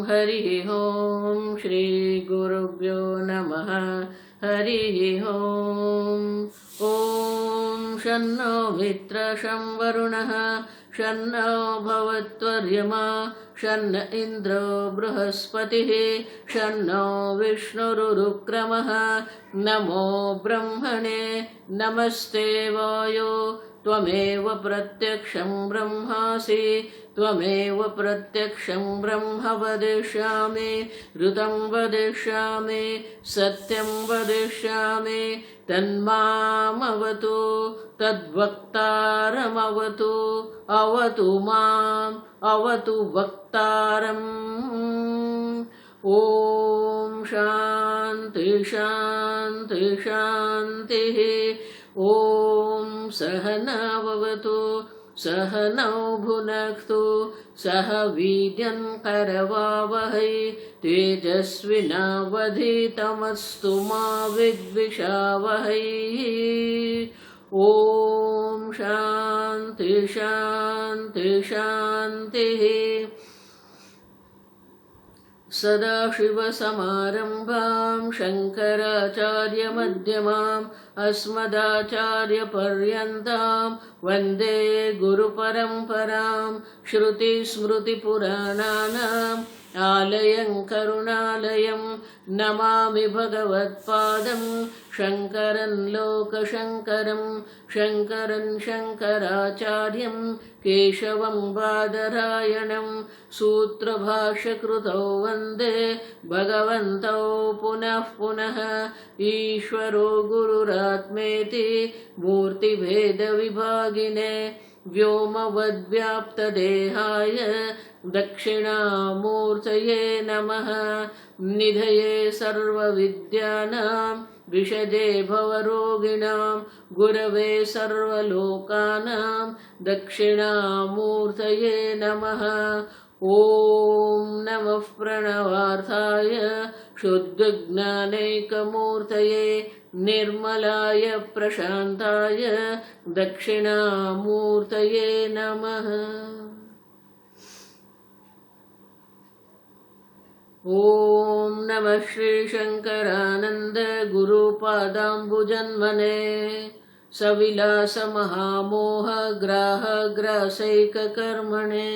हरिः ओं। श्री गुरुभ्यो नमः। हरिः ओं। ॐ शन्नो मित्रः शं वरुणः शन्नो भवत्वर्यमा शन्न इन्द्रो बृहस्पतिः शन्नो विष्णुरुक्रमः। नमो ब्रह्मणे नमस्ते वायो त्वमेव प्रत्यक्षं ब्रह्मासि त्वमेव प्रत्यक्षं ब्रह्म वदिष्यामि ऋतं वदिष्यामि सत्यं वदिष्यामि तन्मामवतु तद्वक्तारमवतु अवतु माम् अवतु वक्तारम्। ॐ शान्ति शान्ति शान्तिः। ॐ सहनाववतु सहनौ भुनक्तु सह वीर्यं करवावहै तेजस्विनावधीतमस्तु मा विद्विषावहै। ॐ शान्ति शान्ति शान्तिः। सदाशिवसमारम्भां शङ्कराचार्यमध्यमाम् अस्मदाचार्यपर्यन्तां वन्दे गुरुपरम्परां। श्रुतिस्मृतिपुराणानाम् आलयं करुणालयं नमामि भगवत्पादं शङ्करं लोकशङ्करं शङ्करं शङ्कराचार्यं केशवं बादरायणं सूत्रभाष्यकृतौ वन्दे भगवन्तौ पुनः पुनः। ईश्वरो गुरुरात्मेति मूर्तिभेदविभागिने व्योमवद्व्याप्तदेहाय दक्षिणामूर्तये नमः। निधये सर्वविद्यानां विषजे भवरोगिणां गुरवे सर्वलोकानां दक्षिणामूर्तये नमः। ॐ नमः प्रणवार्थाय शुद्धज्ञानैकमूर्तये निर्मलाय प्रशान्ताय दक्षिणामूर्तये नमः। ॐ नमः श्रीशङ्करानन्द गुरुपादाम्बुजन्मने सविलासमहामोह ग्राहग्रासैककर्मणे।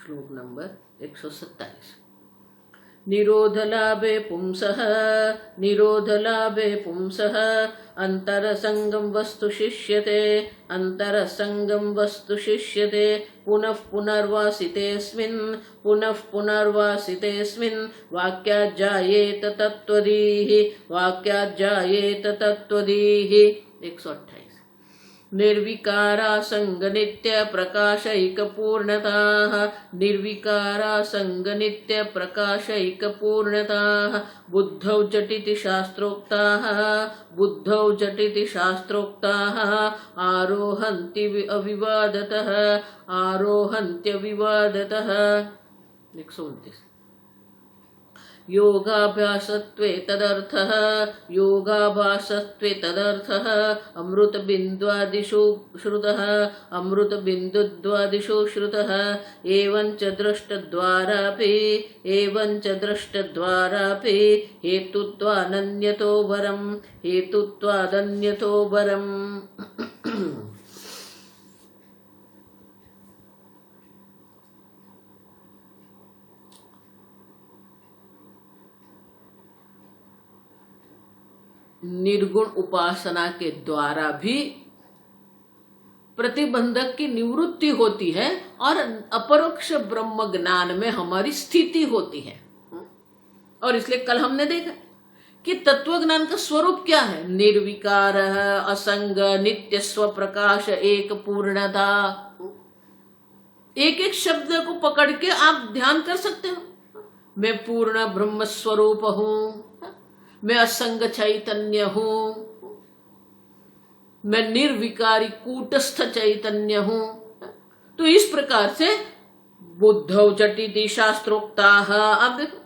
श्लोक नंबर 127। निरोधलाभे पुंसः अंतरसंगम वस्तु शिष्यते अंतरसंगम वस्तु शिष्यते पुनः पुनर्वासितेऽस्मिन् वाक्याज्जायेत तत्त्वदीः 128। निर्विकारा संगनित्य प्रकाशैकपूर्णताः बुद्धौ झटिति शास्त्रोक्ताः आरोहन्त्यविवादतः 129। योगाभ्यासत्वे तदर्थः अमृतबिन्दुद्वादिषु श्रुतः एवं च दृष्टद्वारापि हेतुत्वादन्यतो वरम्। निर्गुण उपासना के द्वारा भी प्रतिबंधक की निवृत्ति होती है और अपरोक्ष ब्रह्म ज्ञान में हमारी स्थिति होती है। और इसलिए कल हमने देखा कि तत्व ज्ञान का स्वरूप क्या है। निर्विकार, असंग, नित्य, स्वप्रकाश, एक पूर्णता। एक एक शब्द को पकड़ के आप ध्यान कर सकते हो। मैं पूर्ण ब्रह्म स्वरूप हूं, मैं असंग चैतन्य हूं, मैं निर्विकारी कूटस्थ चैतन्य हूं। तो इस प्रकार से बुद्धौ झटिति शास्त्रोक्ता। अब देखो,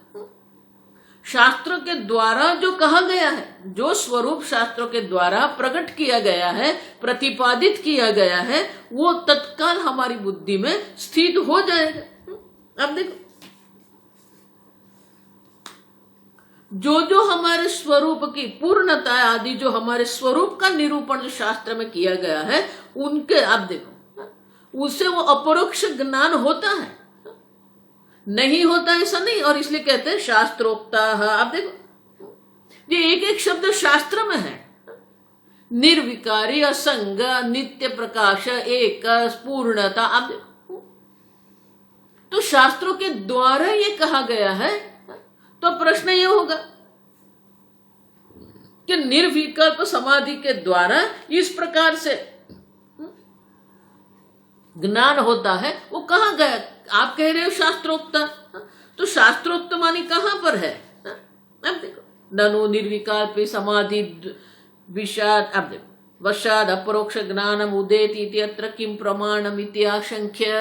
शास्त्र के द्वारा जो कहा गया है, जो स्वरूप शास्त्रों के द्वारा प्रकट किया गया है, प्रतिपादित किया गया है, वो तत्काल हमारी बुद्धि में स्थित हो जाएगा। अब देखो, जो जो हमारे स्वरूप की पूर्णता आदि, जो हमारे स्वरूप का निरूपण जो शास्त्र में किया गया है, उनके आप देखो, उससे वो अपरोक्ष ज्ञान होता है, नहीं होता ऐसा नहीं। और इसलिए कहते हैं शास्त्रोक्ता। आप देखो, ये एक एक शब्द शास्त्र में है। निर्विकारी, असंग, नित्य प्रकाश, एक, पूर्णता। आप देखो, तो शास्त्रों के द्वारा ये कहा गया है। तो प्रश्न ये होगा कि निर्विकल्प समाधि के द्वारा इस प्रकार से ज्ञान होता है, वो कहाँ गया। आप कह रहे हो शास्त्रोक्त, तो शास्त्रोक्त मानी कहां पर है। अब देखो, ननु निर्विकल्प समाधि विषाद। अब देखो, वशाद अपरोक्ष ज्ञानम उदेति इति अत्र किम प्रमाणम इति आशंक्य।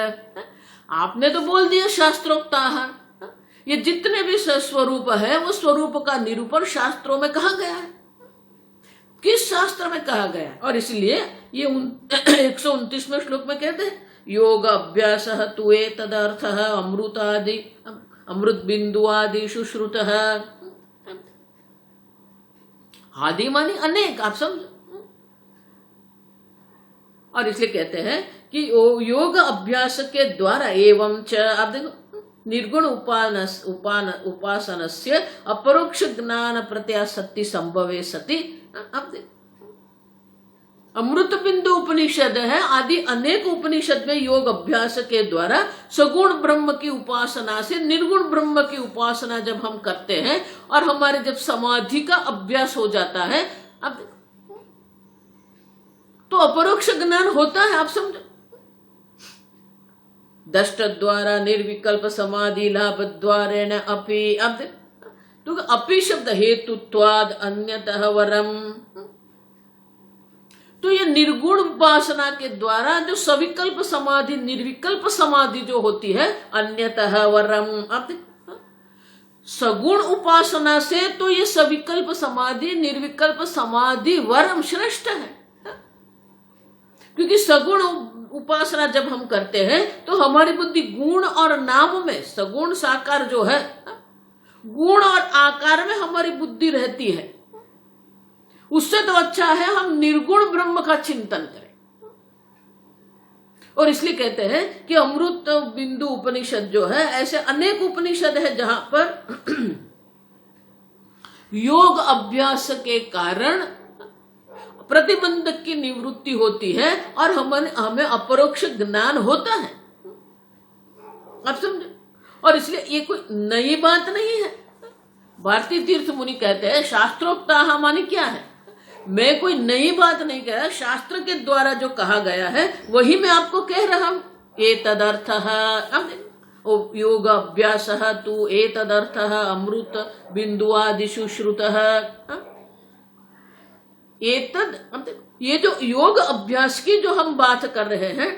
आपने तो बोल दिया शास्त्रोक्ता। ये जितने भी स्वरूप है, वो स्वरूप का निरूपण शास्त्रों में कहा गया है। किस शास्त्र में कहा गया है। और इसलिए ये 129वें श्लोक में कहते हैं, योग अभ्यास तु एतदर्थ अमृतादि अमृत बिंदु आदि सुश्रुत। आदि मानी अनेक, आप समझो। और इसलिए कहते हैं कि योग अभ्यास के द्वारा एवं च, आप देखो, निर्गुण उपासनस्य अपरोक्ष ज्ञान प्रत्यासत्ति संभवे सति। अब देखो, अमृत बिंदु उपनिषद है, आदि अनेक उपनिषद में योग अभ्यास के द्वारा सगुण ब्रह्म की उपासना से निर्गुण ब्रह्म की उपासना जब हम करते हैं और हमारे जब समाधि का अभ्यास हो जाता है, अब तो अपरोक्ष ज्ञान होता है। आप समझो, दष्ट द्वारा निर्विकल्प समाधि लाभ द्वारेण अपि। अब तो अपि शब्द हेतुत्वाद अन्यतः वरम। तो ये निर्गुण उपासना के द्वारा जो सविकल्प समाधि, निर्विकल्प समाधि जो होती है, अन्यतः वरम। अब सगुण उपासना से तो ये सविकल्प समाधि, निर्विकल्प समाधि वरम श्रेष्ठ है। क्योंकि सगुण उपासना जब हम करते हैं तो हमारी बुद्धि गुण और नाम में, सगुण साकार जो है, गुण और आकार में हमारी बुद्धि रहती है। उससे तो अच्छा है हम निर्गुण ब्रह्म का चिंतन करें। और इसलिए कहते हैं कि अमृत बिंदु उपनिषद जो है, ऐसे अनेक उपनिषद है जहां पर योग अभ्यास के कारण प्रतिबंधक की निवृत्ति होती है और हमें अपरोक्ष ज्ञान होता है। आप समझे। और इसलिए ये कोई नई बात नहीं है। भारतीय तीर्थ मुनि कहते हैं शास्त्रोक्ता मानी क्या है। मैं कोई नई बात नहीं कह रहा, शास्त्र के द्वारा जो कहा गया है वही मैं आपको कह रहा हूं। एतदर्थः योग अभ्यास तु एतदर्थः अमृत बिंदु आदिषु श्रुतः। ये जो योग अभ्यास की जो हम बात कर रहे हैं,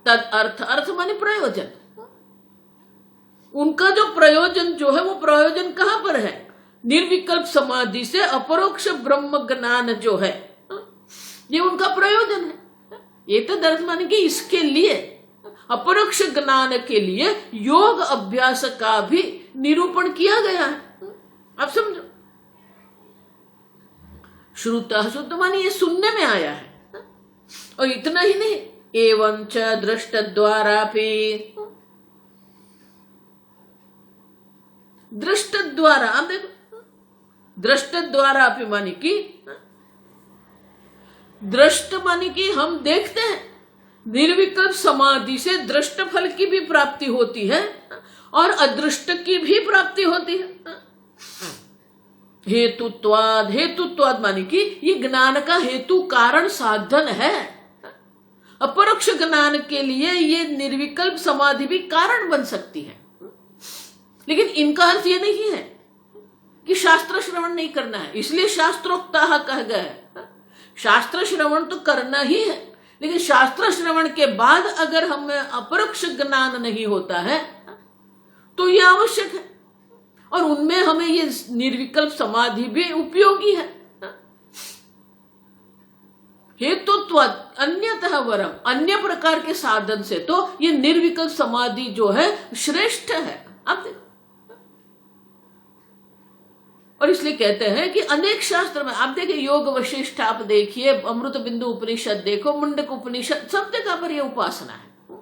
तद अर्थ, अर्थ माने प्रयोजन, उनका जो प्रयोजन जो है वो प्रयोजन कहां पर है। निर्विकल्प समाधि से अपरोक्ष ब्रह्म ज्ञान जो है, ये उनका प्रयोजन है। ये तो अर्थ माने कि इसके लिए, अपरोक्ष ज्ञान के लिए योग अभ्यास का भी निरूपण किया गया है। आप समझो। श्रुतः, शुद्ध माने ये सुनने में आया है। और इतना ही नहीं, एवं च दृष्ट द्वारा भी, दृष्ट द्वारा, आप देखो, दृष्ट द्वारा भी मानी कि, दृष्ट मानी कि हम देखते हैं। निर्विकल्प समाधि से दृष्ट फल की भी प्राप्ति होती है और अदृष्ट की भी प्राप्ति होती है। हेतुत्वाद, हेतुत्वाद माने कि ये ज्ञान का हेतु कारण साधन है। अपरोक्ष ज्ञान के लिए ये निर्विकल्प समाधि भी कारण बन सकती है, लेकिन इनका अर्थ ये नहीं है कि शास्त्र श्रवण नहीं करना है, इसलिए शास्त्रोक्ता कह गया है। शास्त्र श्रवण तो करना ही है, लेकिन शास्त्र श्रवण के बाद अगर हमें अपरोक्ष ज्ञान नहीं होता है तो यह आवश्यक है, और उनमें हमें ये निर्विकल्प समाधि भी उपयोगी है। हेतुत्वाद अन्यतः वरम, अन्य प्रकार के साधन से तो ये निर्विकल्प समाधि जो है श्रेष्ठ है। आप देखो, और इसलिए कहते हैं कि अनेक शास्त्र में आप देखिए, योग वशिष्ठ आप देखिए, अमृत बिंदु उपनिषद देखो, मुंडक उपनिषद, सब जगह पर यह उपासना है,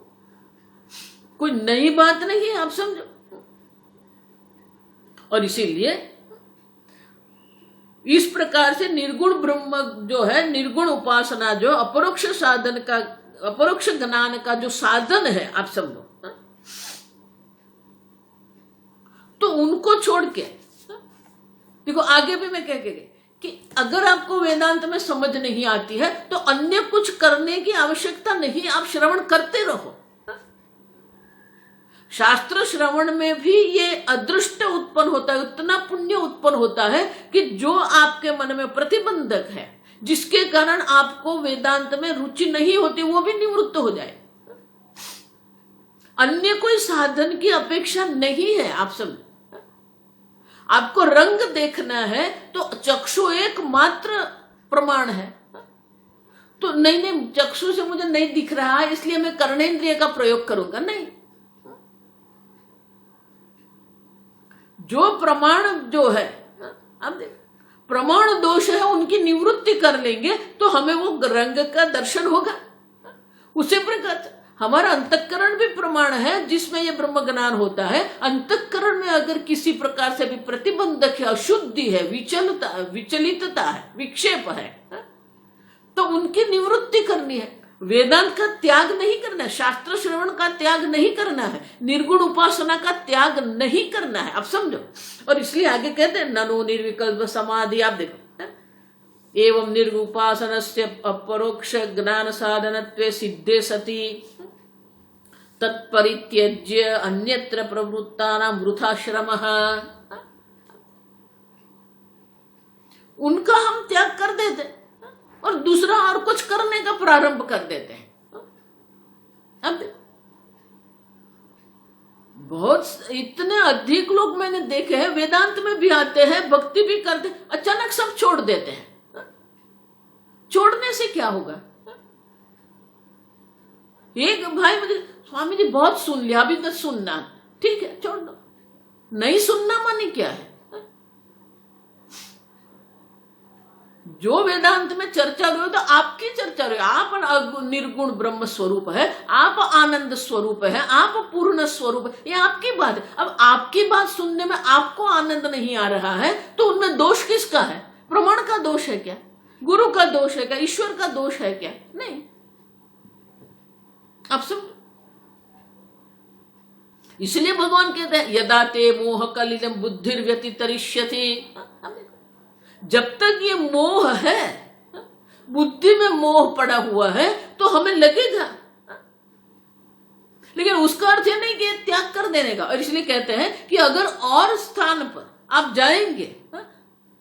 कोई नई बात नहीं है, आप समझो। और इसीलिए इस प्रकार से निर्गुण ब्रह्म जो है, निर्गुण उपासना जो अपरोक्ष साधन का, अपरोक्ष ज्ञान का जो साधन है, आप समझो, तो उनको छोड़ के देखो, आगे भी मैं कह के गई कि अगर आपको वेदांत में समझ नहीं आती है तो अन्य कुछ करने की आवश्यकता नहीं, आप श्रवण करते रहो। शास्त्र श्रवण में भी ये अदृष्ट उत्पन्न होता है, उतना पुण्य उत्पन्न होता है कि जो आपके मन में प्रतिबंधक है, जिसके कारण आपको वेदांत में रुचि नहीं होती, वो भी निवृत्त हो जाए। अन्य कोई साधन की अपेक्षा नहीं है। आप सब, आपको रंग देखना है तो चक्षु एकमात्र प्रमाण है। तो नहीं, चक्षु से मुझे नहीं दिख रहा है इसलिए मैं कर्णेंद्रिय का प्रयोग करूंगा, नहीं। जो प्रमाण जो है, अब देख, प्रमाण दोष है, उनकी निवृत्ति कर लेंगे तो हमें वो रंग का दर्शन होगा। उसी प्रकार हमारा अंतःकरण भी प्रमाण है जिसमें ये ब्रह्म ज्ञान होता है। अंतःकरण में अगर किसी प्रकार से भी प्रतिबंधक है, अशुद्धि है, विचलितता है, विक्षेप है, तो उनकी निवृत्ति करनी है। वेदांत का त्याग नहीं करना है, शास्त्र श्रवण का त्याग नहीं करना है, निर्गुण उपासना का त्याग नहीं करना है, आप समझो। और इसलिए आगे कहते हैं ननु निर्विकल्प समाधि। आप देखो, एवं निर्गुपासनस्य अपरोक्ष ज्ञान साधनत्वे सिद्धे सति तत्परित्यज्य अन्यत्र प्रवृत्तानां वृथा श्रमः। उनका हम त्याग कर देते और दूसरा और कुछ करने का प्रारंभ कर देते हैं। अब बहुत इतने अधिक लोग मैंने देखे हैं, वेदांत में भी आते हैं, भक्ति भी करते, अचानक सब छोड़ देते हैं। छोड़ने से क्या होगा? एक भाई मुझे, स्वामी जी बहुत सुन लिया, अभी तक सुनना, ठीक है छोड़ दो। नहीं सुनना माने क्या है? जो वेदांत में चर्चा हो तो आपकी चर्चा हो, आप निर्गुण ब्रह्म स्वरूप है, आप आनंद स्वरूप है, आप पूर्ण स्वरूप है, ये आपकी बात है। अब आपकी बात सुनने में आपको आनंद नहीं आ रहा है तो उनमें दोष किसका है? प्रमाण का दोष है क्या? गुरु का दोष है क्या? ईश्वर का दोष है क्या? नहीं। आप सब, इसलिए भगवान कहते हैं यदा ते मोह कलिलम बुद्धिर व्यतितरिष्यति। जब तक ये मोह है, बुद्धि में मोह पड़ा हुआ है तो हमें लगेगा, लेकिन उसका अर्थ ये नहीं कि त्याग कर देने का। और इसलिए कहते हैं कि अगर और स्थान पर आप जाएंगे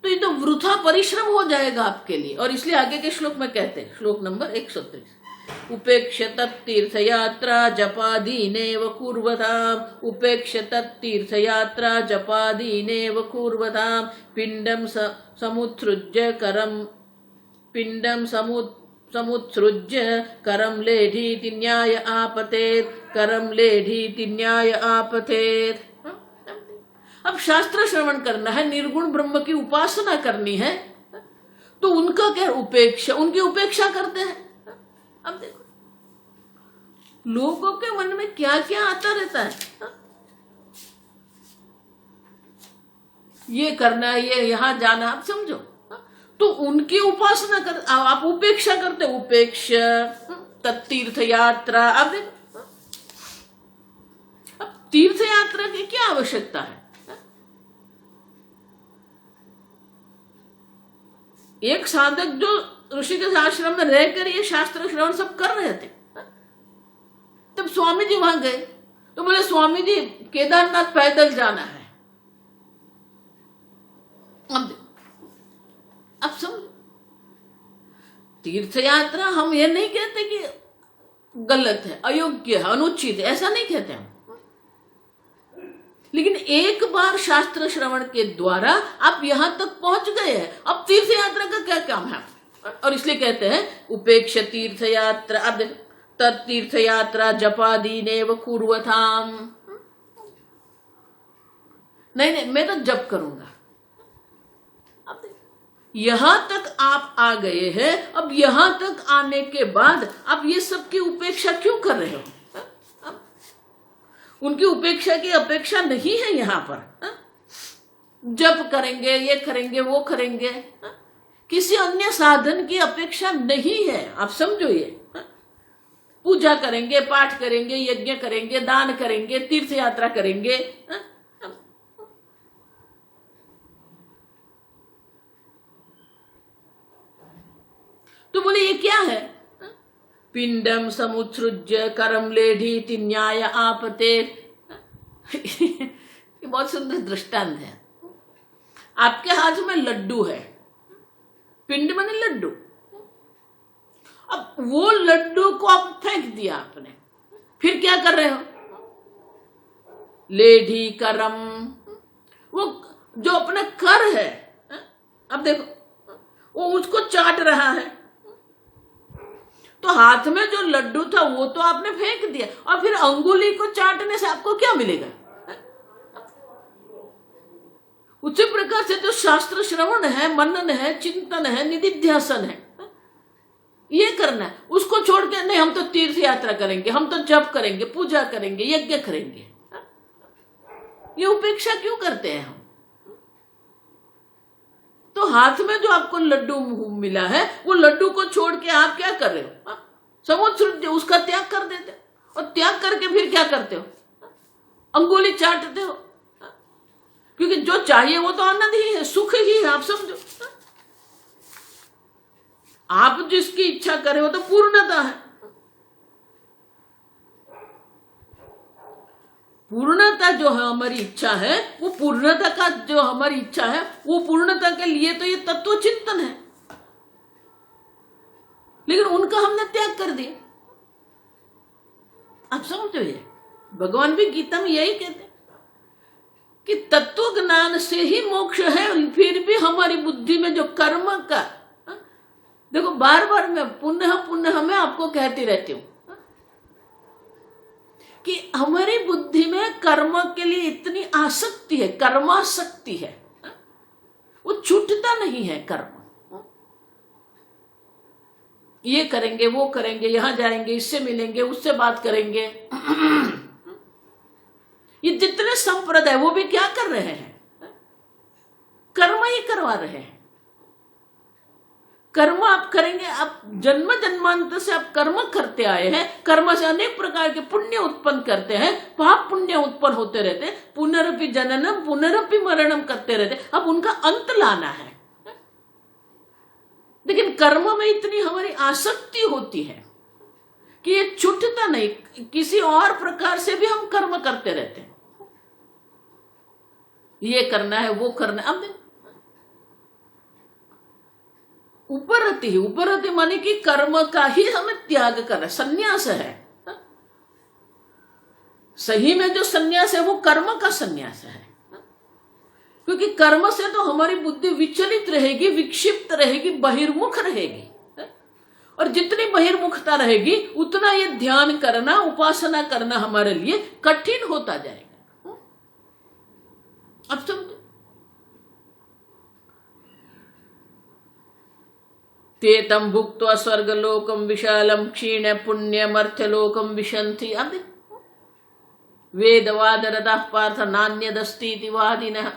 तो ये तो वृथा परिश्रम हो जाएगा आपके लिए। और इसलिए आगे के श्लोक में कहते हैं, श्लोक नंबर 130, उपेक्ष तीर्थयात्रा जपादीनेव कुर्वताम्, उपेक्ष तीर्थयात्रा जपादीनेव कुर्वताम्, पिंडम समुत्सृज्य करम, पिंडम समुत्सृज्य करम लेढीति न्याय आपतेत्, करम लेढीति न्याय आपतेत्। अब शास्त्र श्रवण करना है, निर्गुण ब्रह्म की उपासना करनी है, तो उनका क्या उपेक्षा, उनकी उपेक्षा करते हैं। अब देखो लोगों के मन में क्या क्या आता रहता है, ये करना है, ये यहां जाना, आप समझो। तो उनकी उपासना कर, आप उपेक्षा करते, उपेक्ष तीर्थ यात्रा। अब देखो, अब तीर्थ यात्रा की क्या आवश्यकता है? एक साधक जो ऋषिकेश आश्रम में रहकर ये शास्त्र श्रवण सब कर रहे थे, तब स्वामी जी वहां गए तो बोले स्वामी जी केदारनाथ पैदल जाना है। अब समझो, तीर्थ यात्रा हम ये नहीं कहते कि गलत है, अयोग्य है, अनुचित है, ऐसा नहीं कहते हम, लेकिन एक बार शास्त्र श्रवण के द्वारा आप यहां तक पहुंच गए हैं, अब तीर्थ यात्रा का क्या काम है? और इसलिए कहते हैं उपेक्ष तीर्थ यात्रा। अब तत्तीर्थ यात्रा जपादीनेव कुर्वताम। नहीं, मैं तो जप करूंगा। अब यहां तक आप आ गए हैं, अब यहां तक आने के बाद आप ये सब की उपेक्षा क्यों कर रहे हो? उनकी उपेक्षा की अपेक्षा नहीं है यहां पर। जप करेंगे, ये करेंगे, वो करेंगे, किसी अन्य साधन की अपेक्षा नहीं है। आप समझो, ये पूजा करेंगे, पाठ करेंगे, यज्ञ करेंगे, दान करेंगे, तीर्थ यात्रा करेंगे। तो बोले ये क्या है? पिंडम समुत्सृज्य करम लेढ़ी न्याय आपते। ये बहुत सुंदर दृष्टांत है। आपके हाथ में लड्डू है, पिंड माने लड्डू। अब वो लड्डू को आप फेंक दिया आपने, फिर क्या कर रहे हो? लेढ़ी करम, वो जो अपना कर है, अब देखो वो उसको चाट रहा है, तो हाथ में जो लड्डू था वो तो आपने फेंक दिया, और फिर अंगुली को चाटने से आपको क्या मिलेगा? उसी प्रकार से जो शास्त्र श्रवण है, मनन है, चिंतन है, निधिध्यासन है, ये करना है। उसको छोड़ के नहीं हम तो तीर्थ यात्रा करेंगे, हम तो जप करेंगे, पूजा करेंगे, यज्ञ करेंगे, ये उपेक्षा क्यों करते हैं हम? तो हाथ में जो आपको लड्डू मिला है, वो लड्डू को छोड़ के आप क्या कर रहे हो? समुद्र उसका त्याग कर देते हो, और त्याग करके फिर क्या करते हो? अंगुली चाटते हो, क्योंकि जो चाहिए वो तो आनंद ही है, सुख ही है। आप समझो, आप जिसकी इच्छा करें वो तो पूर्णता है। पूर्णता जो है हमारी इच्छा है, वो पूर्णता का जो हमारी इच्छा है, वो पूर्णता के लिए तो ये तत्व चिंतन है, लेकिन उनका हमने त्याग कर दिया। आप समझो, ये भगवान भी गीता में यही कहते हैं कि तत्व ज्ञान से ही मोक्ष है। फिर भी हमारी बुद्धि में जो कर्म का, देखो बार बार मैं पुनः पुनः मैं आपको कहती रहती हूं कि हमारी बुद्धि में कर्म के लिए इतनी आसक्ति है, कर्मासक्ति है, वो छूटता नहीं है। कर्म ये करेंगे, वो करेंगे, यहां जाएंगे, इससे मिलेंगे, उससे बात करेंगे। ये जितने संप्रदाय वो भी क्या कर रहे हैं? कर्म ही करवा रहे हैं। कर्म आप करेंगे, आप जन्म जन्मांतर से आप कर्म करते आए हैं, कर्म से अनेक प्रकार के पुण्य उत्पन्न करते हैं, पाप पुण्य उत्पन्न होते रहते हैं, पुनरपि जननम पुनरपि मरणम करते रहते, अब उनका अंत लाना है। लेकिन कर्म में इतनी हमारी आसक्ति होती है कि ये छूटता नहीं, किसी और प्रकार से भी हम कर्म करते रहते हैं। ये करना है, वो करना है। अब उपरति ही, उपरति माने कि कर्म का ही हमें त्याग करना, संन्यास है। सही में जो संन्यास है वो कर्म का संन्यास है, क्योंकि कर्म से तो हमारी बुद्धि विचलित रहेगी, विक्षिप्त रहेगी, बहिर्मुख रहेगी, और जितनी बहिर्मुखता रहेगी उतना ये ध्यान करना, उपासना करना हमारे लिए कठिन होता जाएगा। अब समझो, ते तम भुक्त्वा स्वर्गलोकम विशालम क्षीण पुण्यमर्थलोकम विशन्ति। अब वेदवाद रतः पार्थ नान्यदस्ति वादिनः।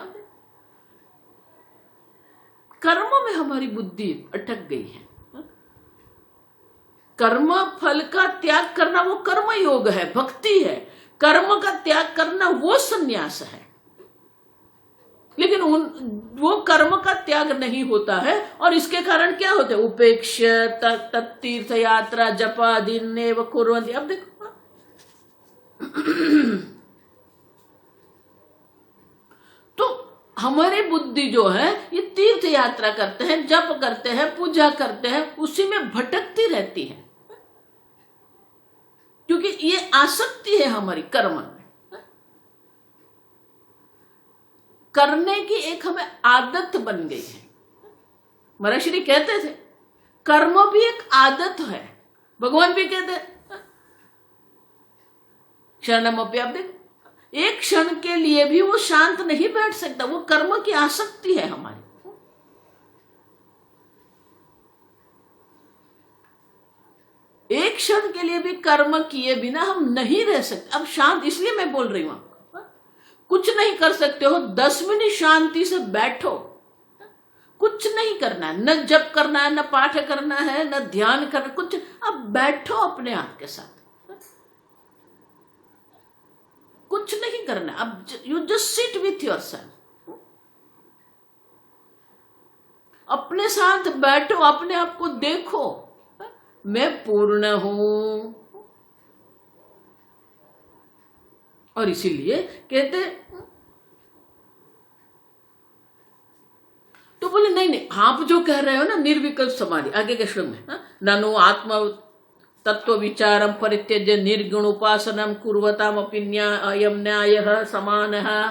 कर्म में हमारी बुद्धि अटक गई है। कर्म फल का त्याग करना वो कर्म योग है, भक्ति है। कर्म का त्याग करना वो संन्यास है। लेकिन वो कर्म का त्याग नहीं होता है, और इसके कारण क्या होते हैं? उपेक्ष तीर्थ यात्रा जपादीन व कुर्वन्ति। अब देखो, तो हमारी बुद्धि जो है ये तीर्थ यात्रा करते हैं, जप करते हैं, पूजा करते हैं, उसी में भटकती रहती है, क्योंकि ये आसक्ति है हमारी कर्म में। करने की एक हमें आदत बन गई है। महर्षि कहते थे कर्म भी एक आदत है, भगवान भी कहते क्षणमपि। आप देखो, एक क्षण के लिए भी वो शांत नहीं बैठ सकता, वो कर्म की आसक्ति है हमारी। एक क्षण के लिए भी कर्म किए बिना हम नहीं रह सकते। अब शांत, इसलिए मैं बोल रही हूं, कुछ नहीं कर सकते हो, 10 मिनट शांति से बैठो, कुछ नहीं करना है, न जप करना है, न पाठ करना है, न ध्यान करना, कुछ। अब बैठो अपने आप के साथ, कुछ नहीं करना। अब you just sit with yourself, अपने साथ बैठो, अपने आप को देखो, मैं पूर्ण हूं। और इसीलिए कहते, तो बोले नहीं, आप जो कह रहे हो ना निर्विकल्प समाधि, आगे के श्लोक में, ननु आत्म तत्व विचारम परित्यज्य निर्गुण उपासनम कुर्वताम अपि अयम न्यायः समानः।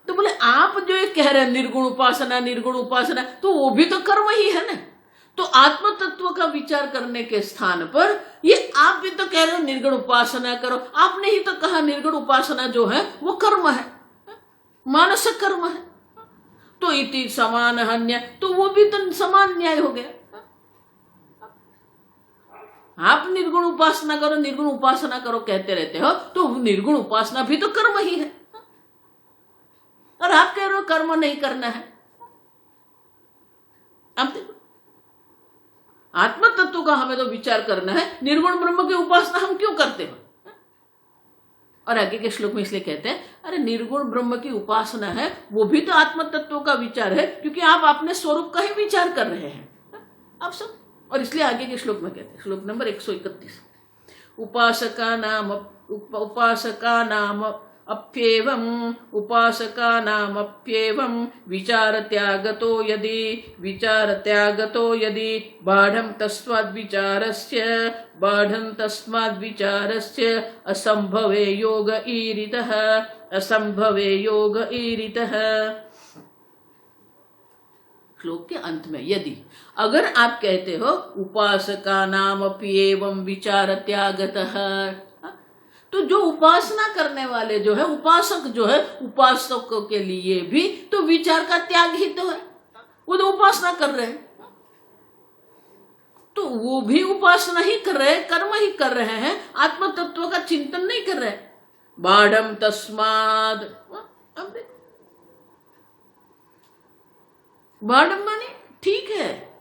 तो बोले आप जो ये कह रहे हैं निर्गुण उपासना, तो वो भी तो कर्म ही है ना। तो आत्म तत्व का विचार करने के स्थान पर ये आप भी तो कह रहे हो निर्गुण उपासना करो। आपने ही तो कहा निर्गुण उपासना जो है वो कर्म है, मानस कर्म है। तो इति समान अन्य, तो वो भी तो समान न्याय हो गया। आप निर्गुण उपासना करो कहते रहते हो, तो निर्गुण उपासना भी तो कर्म ही है, और आप कह रहे हो कर्म नहीं करना है। अब देखो, आत्म तत्व का हमें तो विचार करना है, निर्गुण ब्रह्म की उपासना हम क्यों करते हो? और आगे के श्लोक में इसलिए कहते हैं, अरे निर्गुण ब्रह्म की उपासना है, वो भी तो आत्म तत्व का विचार है, क्योंकि आप अपने स्वरूप का ही विचार कर रहे हैं आप सब। और इसलिए आगे के श्लोक में कहते हैं, श्लोक नंबर 131, उपासका नाम अप्येवं विचार त्यागतो यदि बाढ़ं तस्माद् विचारस्य असंभवे योग ईरितः। श्लोक के अंत में, यदि, अगर आप कहते हो उपासका नाम अप्येवं विचार त्यागतः, तो जो उपासना करने वाले जो है, उपासक जो है, उपासकों के लिए भी तो विचार का त्याग ही तो है, वो तो उपासना कर रहे हैं, तो वो भी उपासना ही कर रहे हैं, कर्म ही कर रहे हैं, आत्म तत्व का चिंतन नहीं कर रहे। बाढ़म तस्माद, बाढ़म माने ठीक है,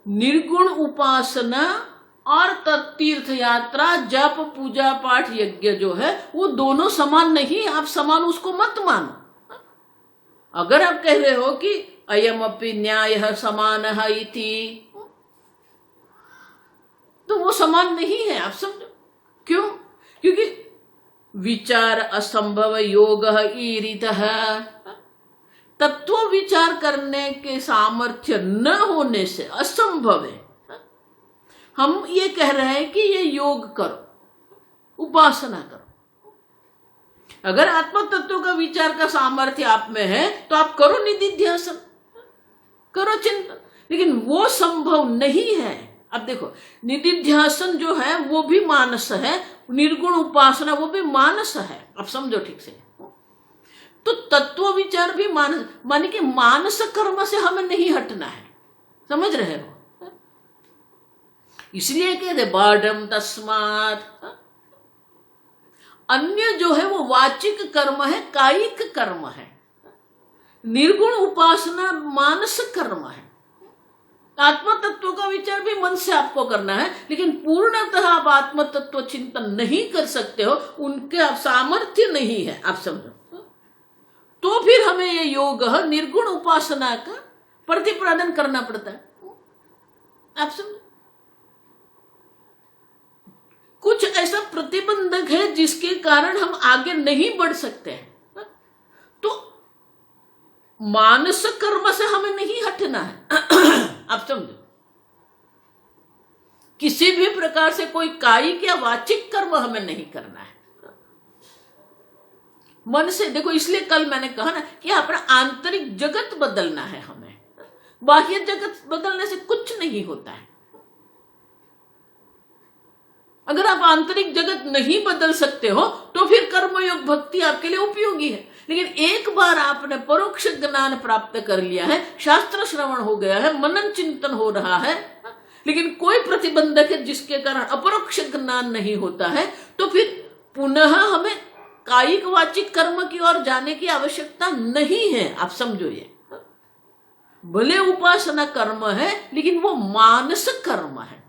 निर्गुण उपासना और तीर्थ यात्रा, जप, पूजा, पाठ, यज्ञ जो है वो दोनों समान नहीं, आप समान उसको मत मानो। अगर आप कह रहे हो कि अयम अपि न्यायः समानः इति, तो वो समान नहीं है, आप समझो क्यों? क्योंकि विचार असंभव योगः ईरितः, तत्व विचार करने के सामर्थ्य न होने से असंभव है। हम ये कह रहे हैं कि ये योग करो, उपासना करो। अगर आत्म तत्व का विचार का सामर्थ्य आप में है तो आप करो निधिध्यासन, करो चिंतन, लेकिन वो संभव नहीं है। अब देखो, निधिध्यासन जो है वो भी मानस है, निर्गुण उपासना वो भी मानस है, अब समझो ठीक से। तो तत्व विचार भी मानस, माने कि मानस कर्म से हमें नहीं हटना है, समझ रहे हो? इसलिए कहते बाढ़म तस्मात्। अन्य जो है वो वाचिक कर्म है, कायिक कर्म है, निर्गुण उपासना मानस कर्म है। आत्म तत्व का विचार भी मन से आपको करना है, लेकिन पूर्णतः आप आत्म तत्व चिंतन नहीं कर सकते हो, उनके आप सामर्थ्य नहीं है, आप समझो। तो फिर हमें ये योग निर्गुण उपासना का प्रतिपादन करना पड़ता है, आप समझो। कुछ ऐसा प्रतिबंधक है जिसके कारण हम आगे नहीं बढ़ सकते हैं, तो मानस कर्म से हमें नहीं हटना है, आप समझो। किसी भी प्रकार से कोई कायिक या वाचिक कर्म हमें नहीं करना है मन से। देखो, इसलिए कल मैंने कहा ना कि अपना आंतरिक जगत बदलना है हमें, बाह्य जगत बदलने से कुछ नहीं होता है। अगर आप आंतरिक जगत नहीं बदल सकते हो तो फिर कर्मयोग भक्ति आपके लिए उपयोगी है। लेकिन एक बार आपने परोक्ष ज्ञान प्राप्त कर लिया है, शास्त्र श्रवण हो गया है, मनन चिंतन हो रहा है, लेकिन कोई प्रतिबंधक है जिसके कारण अपरोक्ष ज्ञान नहीं होता है, तो फिर पुनः हमें कायिक वाचिक कर्म की ओर जाने की आवश्यकता नहीं है, आप समझो। ये भले उपासना कर्म है, लेकिन वो मानस कर्म है।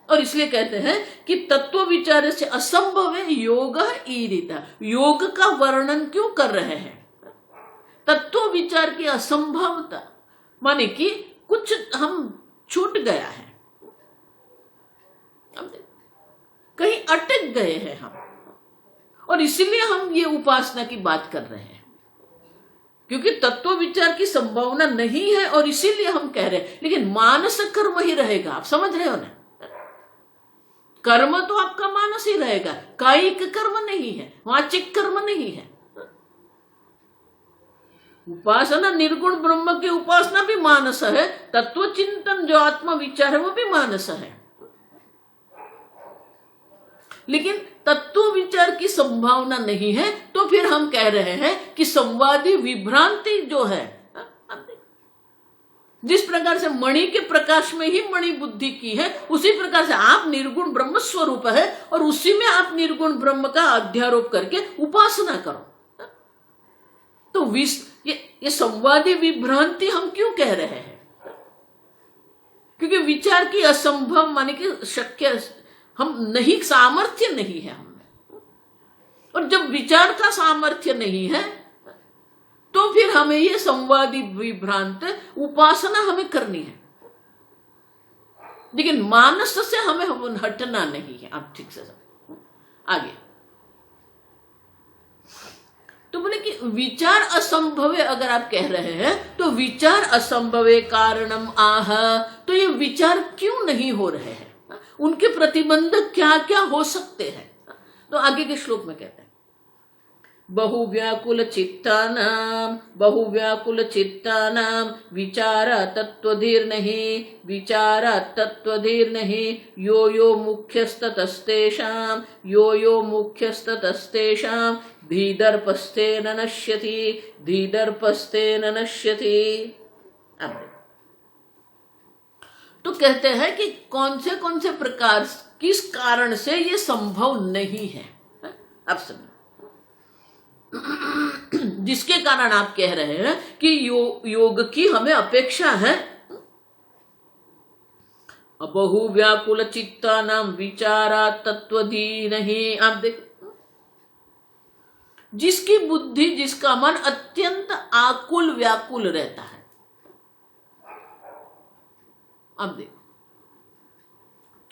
और इसलिए कहते हैं कि तत्व विचार से असंभव है योग ईरिता। योग का वर्णन क्यों कर रहे हैं? तत्व विचार की असंभवता माने कि कुछ हम छूट गया है, कहीं अटक गए हैं हम, और इसीलिए हम ये उपासना की बात कर रहे हैं, क्योंकि तत्व विचार की संभावना नहीं है और इसीलिए हम कह रहे हैं। लेकिन मानस कर्म ही रहेगा, आप समझ रहे हो ना। कर्म तो आपका मानस ही रहेगा, कायिक कर्म नहीं है, वाचिक कर्म नहीं है। उपासना निर्गुण ब्रह्म की उपासना भी मानस है, तत्व चिंतन जो आत्म विचार है वो भी मानस है। लेकिन तत्व विचार की संभावना नहीं है, तो फिर हम कह रहे हैं कि संवादी विभ्रांति जो है, जिस प्रकार से मणि के प्रकाश में ही मणि बुद्धि की है, उसी प्रकार से आप निर्गुण ब्रह्म स्वरूप है और उसी में आप निर्गुण ब्रह्म का अध्यारोप करके उपासना करो। तो ये संवादी विभ्रांति हम क्यों कह रहे हैं? क्योंकि विचार की असंभव माने कि शक्य हम नहीं, सामर्थ्य नहीं है हमें। और जब विचार का सामर्थ्य नहीं है तो फिर हमें ये संवादी विभ्रांत उपासना हमें करनी है, लेकिन मानस से हमें हटना नहीं है। आप ठीक से आगे तो बोले कि विचार असंभव है। अगर आप कह रहे हैं तो विचार असंभव कारणम आह, तो ये विचार क्यों नहीं हो रहे हैं, उनके प्रतिबंधक क्या क्या हो सकते हैं? तो आगे के श्लोक में कहते हैं बहुव्याकुल चित्तानां विचारा तत्वधीर नहीं यो यो मुख्यस्ततस्तेषां धीदर्पस्तेन नश्यति। अब तो कहते हैं कि कौन से प्रकार, किस कारण से ये संभव नहीं है। अब समझो, जिसके कारण आप कह रहे हैं कि योग की हमें अपेक्षा है। बहुव्याकुल चित्तानां विचारा तत्वधीन ही, आप देखो, जिसकी बुद्धि, जिसका मन अत्यंत आकुल व्याकुल रहता है। अब देखो,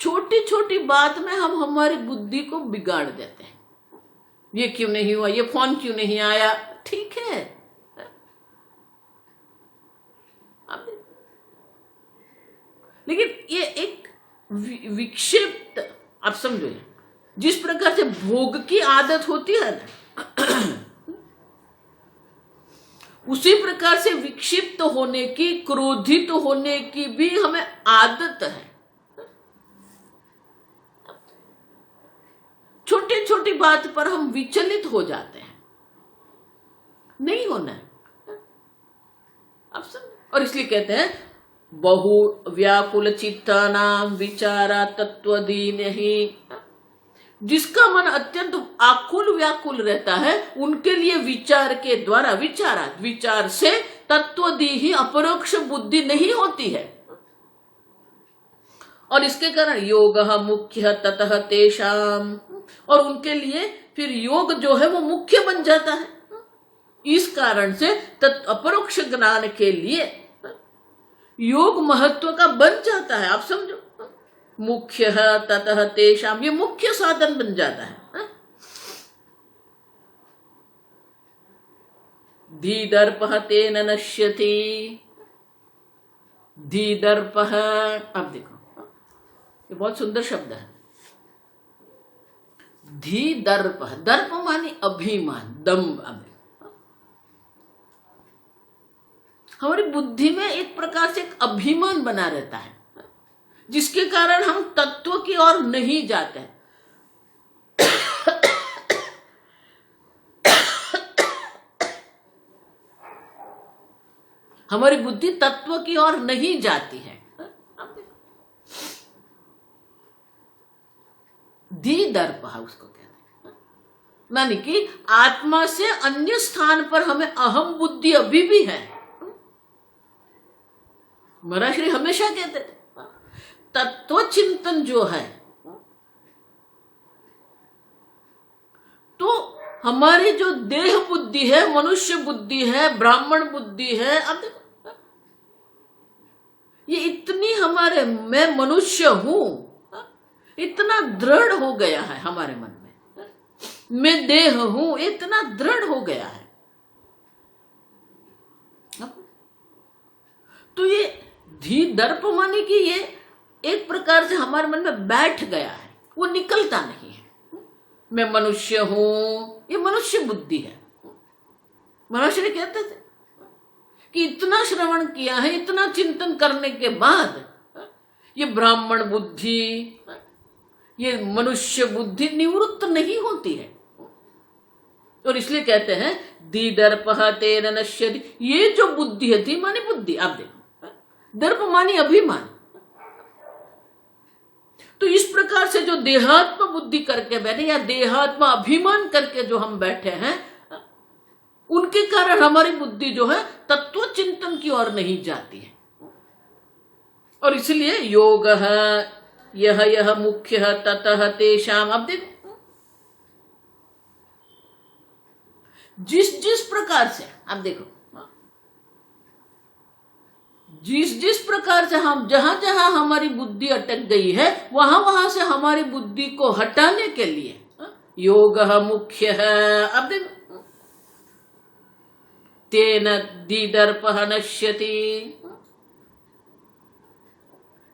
छोटी छोटी बात में हम हमारी बुद्धि को बिगाड़ देते हैं। ये क्यों नहीं हुआ, ये फोन क्यों नहीं आया, ठीक है। लेकिन ये एक विक्षिप्त, आप समझो, जिस प्रकार से भोग की आदत होती है ना, उसी प्रकार से विक्षिप्त होने की, क्रोधित होने की भी हमें आदत है। छोटी छोटी बात पर हम विचलित हो जाते हैं, नहीं होना है। अब सब, और इसलिए कहते हैं बहु व्याकुल चित्तानां विचारा तत्वधीन ही। जिसका मन अत्यंत आकुल व्याकुल रहता है, उनके लिए विचार के द्वारा विचार से तत्वदि ही अपरोक्ष बुद्धि नहीं होती है। और इसके कारण योग मुख्य ततः तेषाम, और उनके लिए फिर योग जो है वो मुख्य बन जाता है। इस कारण से अपरोक्ष ज्ञान के लिए योग महत्व का बन जाता है। आप समझो, मुख्य ततः तेषाम, ये मुख्य साधन बन जाता है। धी दर्पः तेन नश्यति, धी दर्पः, अब देखो ये बहुत सुंदर शब्द है। धी दर्प, दर्प माने अभिमान, दम्भ। हमारी बुद्धि में एक प्रकार से एक अभिमान बना रहता है, जिसके कारण हम तत्व की ओर नहीं जाते। हमारी बुद्धि तत्व की ओर नहीं जाती है। धी दर्प उसको कहते हैं, मानी कि आत्मा से अन्य स्थान पर हमें अहम बुद्धि अभी भी है। महाराज श्री हमेशा कहते थे तत्व चिंतन जो है, तो हमारी जो देह बुद्धि है, मनुष्य बुद्धि है, ब्राह्मण बुद्धि है, अब देखो ये इतनी हमारे मैं मनुष्य हूं इतना दृढ़ हो गया है हमारे मन में, मैं देह हूं इतना दृढ़ हो गया है। तो ये धी दर्प माने कि ये एक प्रकार से हमारे मन में बैठ गया है, वो निकलता नहीं है। मैं मनुष्य हूं, ये मनुष्य बुद्धि है। मनुष्य कहते थे कि इतना श्रवण किया है, इतना चिंतन करने के बाद ये ब्राह्मण बुद्धि, ये मनुष्य बुद्धि निवृत्त नहीं होती है। और इसलिए कहते हैं धी दर्पः तेन नश्यति, ये जो बुद्धि है, धी मानी बुद्धि, आप देखो, दर्प मानी अभिमान। तो इस प्रकार से जो देहात्म बुद्धि करके बैठे या देहात्म अभिमान करके जो हम बैठे हैं, उनके कारण हमारी बुद्धि जो है तत्व चिंतन की ओर नहीं जाती है। और इसलिए योग यह मुख्य ततः तेषाम, अब देखो जिस प्रकार से, अब देखो जिस प्रकार से हम जहां जहां हमारी बुद्धि अटक गई है, वहां से हमारी बुद्धि को हटाने के लिए योग मुख्य है। अब देखो तेन धी दर्पः नश्यति,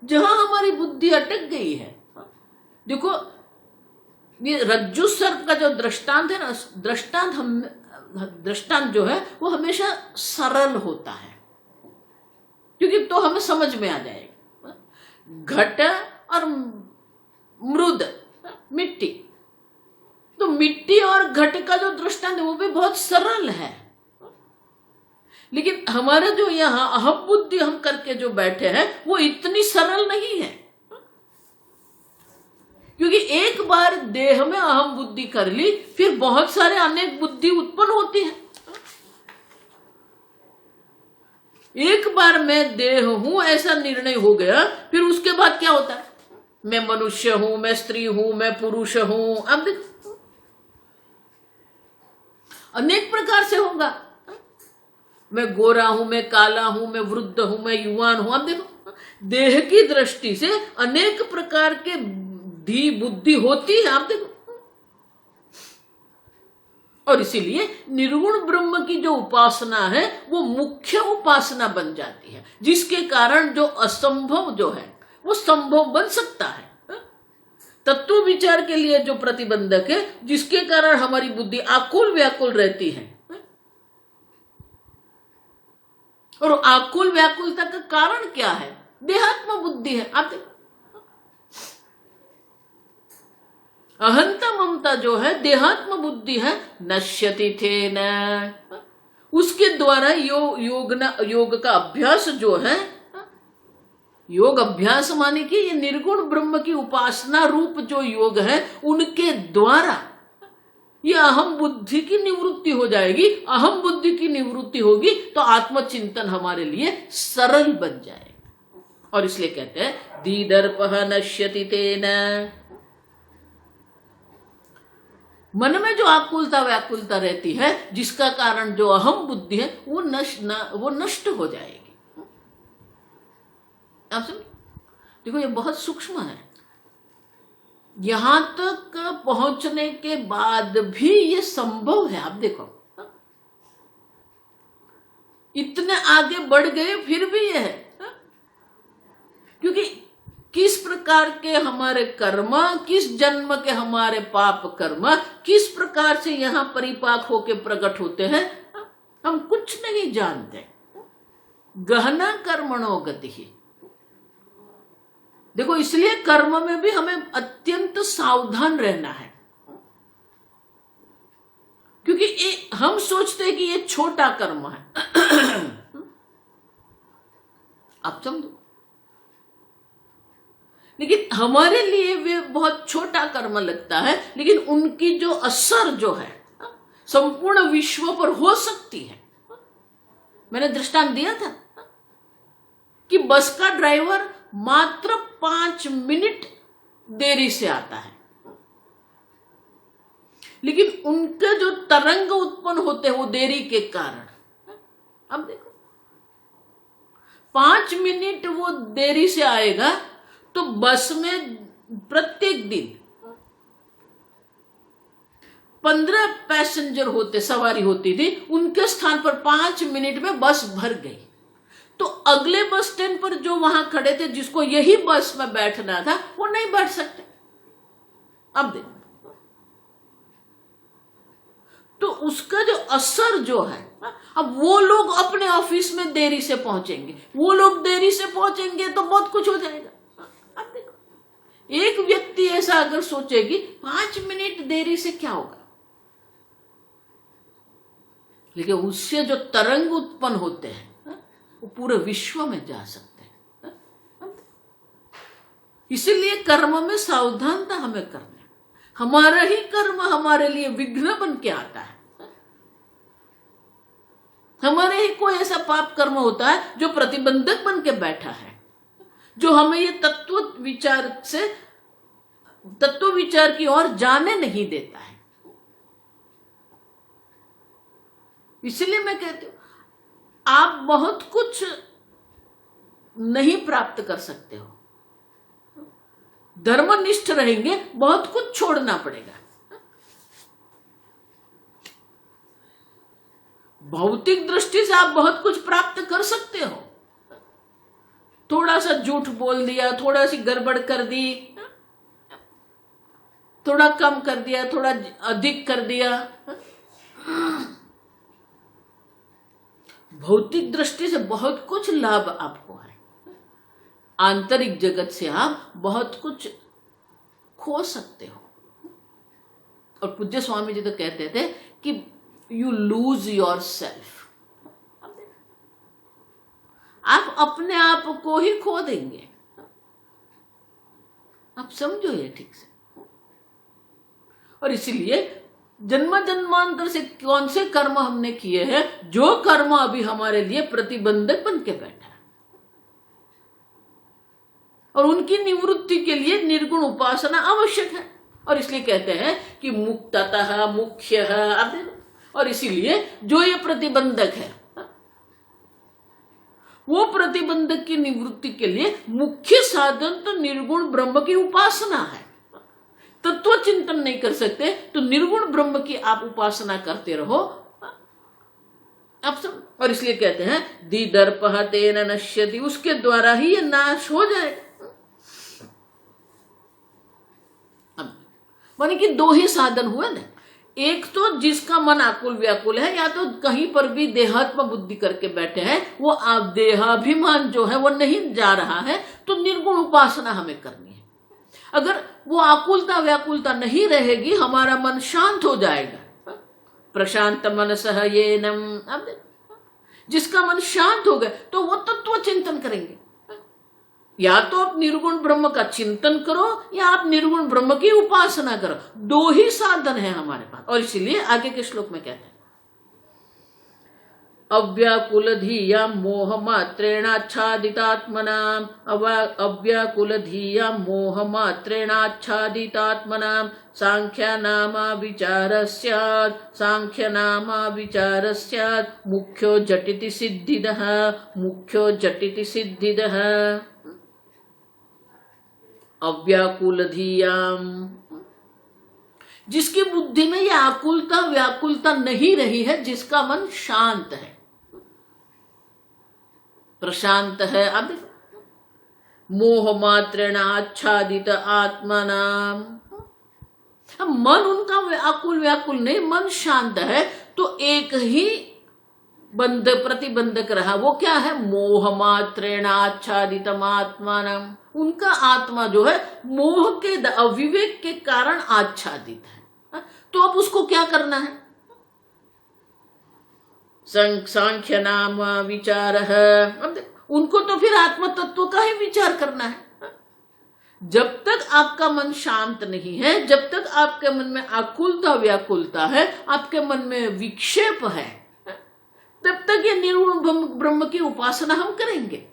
जहां हमारी बुद्धि अटक गई है। देखो ये रज्जु सर्प का जो दृष्टांत है ना, दृष्टांत जो है वो हमेशा सरल होता है, क्योंकि तो हमें समझ में आ जाएगा। घट और मृद, मिट्टी, तो मिट्टी और घट का जो दृष्टांत है वो भी बहुत सरल है। लेकिन हमारा जो यहाँ अहम बुद्धि हम करके जो बैठे हैं वो इतनी सरल नहीं है, क्योंकि एक बार देह में अहम बुद्धि कर ली, फिर बहुत सारे अनेक बुद्धि उत्पन्न होती है। एक बार मैं देह हूं ऐसा निर्णय हो गया, फिर उसके बाद क्या होता है, मैं मनुष्य हूं, मैं स्त्री हूं, मैं पुरुष हूं। अब अनेक प्रकार से होगा, मैं गोरा हूं, मैं काला हूं, मैं वृद्ध हूं, मैं युवान हूं। अब देखो देह की दृष्टि से अनेक प्रकार के धी बुद्धि होती है। आप देखो, और इसीलिए निर्गुण ब्रह्म की जो उपासना है वो मुख्य उपासना बन जाती है, जिसके कारण जो असंभव जो है वो संभव बन सकता है। तत्व विचार के लिए जो प्रतिबंधक है, जिसके कारण हमारी बुद्धि आकुल व्याकुल रहती है, और आकुल व्याकुलता का कारण क्या है, देहात्म बुद्धि है। आप देखो अहंता ममता जो है देहात्म बुद्धि है, नश्यति तेन, उसके द्वारा योग का अभ्यास जो है योग अभ्यास माने कि ये निर्गुण ब्रह्म की उपासना रूप जो योग है उनके द्वारा ये अहम बुद्धि की निवृत्ति हो जाएगी। अहम बुद्धि की निवृत्ति होगी तो आत्मचिंतन हमारे लिए सरल बन जाएगा। और इसलिए कहते हैं दीदर्पः नश्यति तेन, मन में जो आकुलता व्याकुलता रहती है जिसका कारण जो अहम बुद्धि है वो नष्ट हो जाएगी। आप समझ, देखो ये बहुत सूक्ष्म है। यहां तक पहुंचने के बाद भी ये संभव है। आप देखो इतने आगे बढ़ गए फिर भी ये है, क्योंकि किस प्रकार के हमारे कर्म, किस जन्म के हमारे पाप कर्म किस प्रकार से यहां परिपाक होके प्रकट होते हैं हम कुछ नहीं जानते। गहना कर्मणो गति ही। देखो इसलिए कर्म में भी हमें अत्यंत सावधान रहना है, क्योंकि हम सोचते हैं कि ये छोटा कर्म है। आप समझो, लेकिन हमारे लिए वे बहुत छोटा कर्म लगता है, लेकिन उनकी जो असर जो है संपूर्ण विश्व पर हो सकती है। मैंने दृष्टांत दिया था कि बस का ड्राइवर मात्र 5 मिनट देरी से आता है, लेकिन उनके जो तरंग उत्पन्न होते हैं वो देरी के कारण, अब देखो 5 मिनट वो देरी से आएगा तो बस में प्रत्येक दिन 15 पैसेंजर होते, सवारी होती थी, उनके स्थान पर 5 मिनट में बस भर गई। तो अगले बस स्टैंड पर जो वहां खड़े थे जिसको यही बस में बैठना था वो नहीं बैठ सकते। अब देखो तो उसका जो असर जो है, अब वो लोग अपने ऑफिस में देरी से पहुंचेंगे, वो लोग देरी से पहुंचेंगे तो बहुत कुछ हो जाएगा। अब देखो एक व्यक्ति ऐसा अगर सोचेगी 5 मिनट देरी से क्या होगा, लेकिन उससे जो तरंग उत्पन्न होते हैं वो पूरे विश्व में जा सकते हैं। इसीलिए कर्म में सावधानता हमें करना है। हमारा ही कर्म हमारे लिए विघ्न बन के आता है। हमारे ही कोई ऐसा पाप कर्म होता है जो प्रतिबंधक बन के बैठा है, जो हमें ये तत्व विचार की ओर जाने नहीं देता है। इसलिए मैं कहती हूं आप बहुत कुछ नहीं प्राप्त कर सकते हो, धर्मनिष्ठ रहेंगे बहुत कुछ छोड़ना पड़ेगा। भौतिक दृष्टि से आप बहुत कुछ प्राप्त कर सकते हो, थोड़ा सा झूठ बोल दिया, थोड़ा सी गड़बड़ कर दी, थोड़ा कम कर दिया, थोड़ा अधिक कर दिया, भौतिक दृष्टि से बहुत कुछ लाभ आपको है। आंतरिक जगत से आप बहुत कुछ खो सकते हो। और पूज्य स्वामी जी तो कहते थे कि यू लूज योर सेल्फ, आप अपने आप को ही खो देंगे। आप समझो ये ठीक से। और इसीलिए जन्म जन्मांतर से कौन से कर्म हमने किए हैं, जो कर्म अभी हमारे लिए प्रतिबंधक बन के बैठा है, और उनकी निवृत्ति के लिए निर्गुण उपासना आवश्यक है। और इसलिए कहते हैं कि मुक्ततः मुख्य, और इसीलिए जो ये प्रतिबंधक है वो प्रतिबंधक की निवृत्ति के लिए मुख्य साधन तो निर्गुण ब्रह्म की उपासना है। तत्व चिंतन नहीं कर सकते तो निर्गुण ब्रह्म की आप उपासना करते रहो। आप सब, और इसलिए कहते हैं दीदर्पः तेन नश्यति, उसके द्वारा ही ये नाश हो जाएगा। माने कि 2 ही साधन हुए ना, एक तो जिसका मन आकुल व्याकुल है, या तो कहीं पर भी देहात्म बुद्धि करके बैठे हैं, वो आप देहाभिमान जो है वो नहीं जा रहा है, तो निर्गुण उपासना हमें करनी है। अगर वो आकुलता व्याकुलता नहीं रहेगी, हमारा मन शांत हो जाएगा। प्रशांत मनसः येनम, जिसका मन शांत हो गया तो वो तत्व चिंतन करेंगे। या तो आप निर्गुण ब्रह्म का चिंतन करो या आप निर्गुण ब्रह्म की उपासना करो, दो ही साधन है हमारे पास। और इसीलिए आगे के श्लोक में कहते हैं अव्याकुल धिया मोह मात्रेणाच्छादितात्मनाम, अव्याकुल धिया मोह मात्रेणाच्छादितात्मनाम सांख्यानामा विचारस्यात्, सांख्यनामा विचारस्यात् मुख्यो जटिति सिद्धिदः, मुख्यो जटिति सिद्धिदः। अव्याकुल धियाम, जिसकी बुद्धि में यह आकुलता व्याकुलता नहीं रही है, जिसका मन शांत है, प्रशांत है। अब मोह मात्रेण आच्छादित आत्मनाम, मन उनका आकुल व्याकुल नहीं, मन शांत है, तो एक ही बंध प्रतिबंधक रहा, वो क्या है? मोह मात्रेण आच्छादितम आत्मानम, उनका आत्मा जो है मोह के अविवेक के कारण आच्छादित है। तो अब उसको क्या करना है? सांख्य नाम विचार है, उनको तो फिर आत्म तत्व का ही विचार करना है। जब तक आपका मन शांत नहीं है, जब तक आपके मन में आकुलता व्याकुलता है, आपके मन में विक्षेप है, तब तक ये निर्गुण ब्रह्म की उपासना हम करेंगे।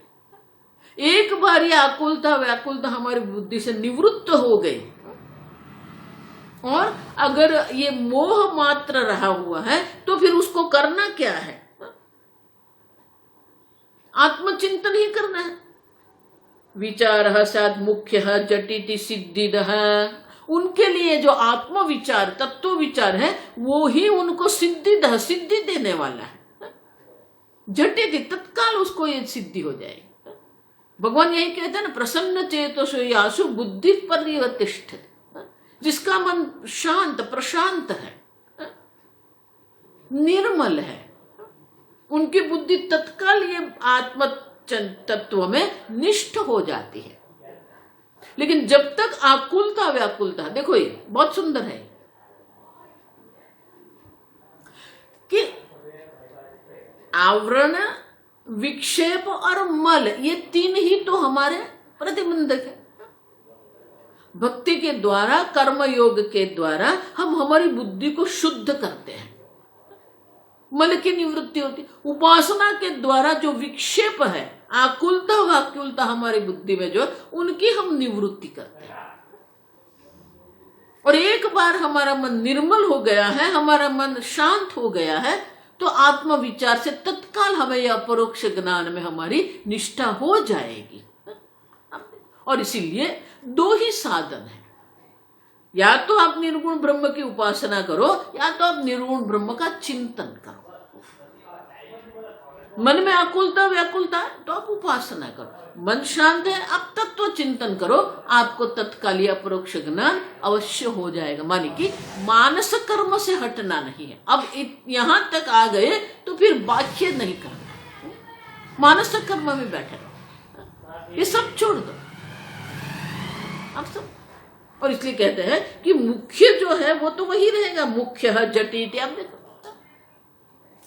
एक बार ये आकुलता व्याकुलता हमारी बुद्धि से निवृत्त हो गई और अगर ये मोह मात्र रहा हुआ है, तो फिर उसको करना क्या है? आत्मचिंतन ही करना है। विचार साथ मुख्य जटिति सिद्धिदः, उनके लिए जो आत्म विचार तत्व विचार है वो ही उनको सिद्धिदः सिद्धि देने वाला है। जटिति तत्काल उसको ये सिद्धि हो जाएगी। भगवान यही कहते हैं ना, प्रसन्न चेतसो यासु बुद्धि परिवर्तिष्ठित, जिसका मन शांत प्रशांत है, निर्मल है, उनकी बुद्धि तत्काल ये आत्म तत्व में निष्ठ हो जाती है। लेकिन जब तक आकुलता व्याकुलता, देखो ये बहुत सुंदर है कि आवरण विक्षेप और मल, ये तीन ही तो हमारे प्रतिबंधक है। भक्ति के द्वारा कर्म योग के द्वारा हम हमारी बुद्धि को शुद्ध करते हैं, मल की निवृत्ति होती। उपासना के द्वारा जो विक्षेप है, आकुलता वाकुलता हमारी बुद्धि में जो, उनकी हम निवृत्ति करते हैं। और एक बार हमारा मन निर्मल हो गया है, हमारा मन शांत हो गया है, तो आत्म विचार से तत्काल हमें यह अपरोक्ष ज्ञान में हमारी निष्ठा हो जाएगी। और इसीलिए दो ही साधन है, या तो आप निर्गुण ब्रह्म की उपासना करो, या तो आप निर्गुण ब्रह्म का चिंतन करो। मन में आकुलता व्याकुलता है तो आप उपासना करो, मन शांत है आप तत्व चिंतन करो, आपको तत्कालीय अपरोक्ष ज्ञान अवश्य हो जाएगा। माने कि मानस कर्म से हटना नहीं है। अब यहां तक आ गए तो फिर बाह्य नहीं करना, मानस कर्म में बैठे रहो, ये सब छोड़ दो आप सब। और इसलिए कहते हैं कि मुख्य जो है वो तो वही रहेगा, मुख्य है जटित। आप देखो,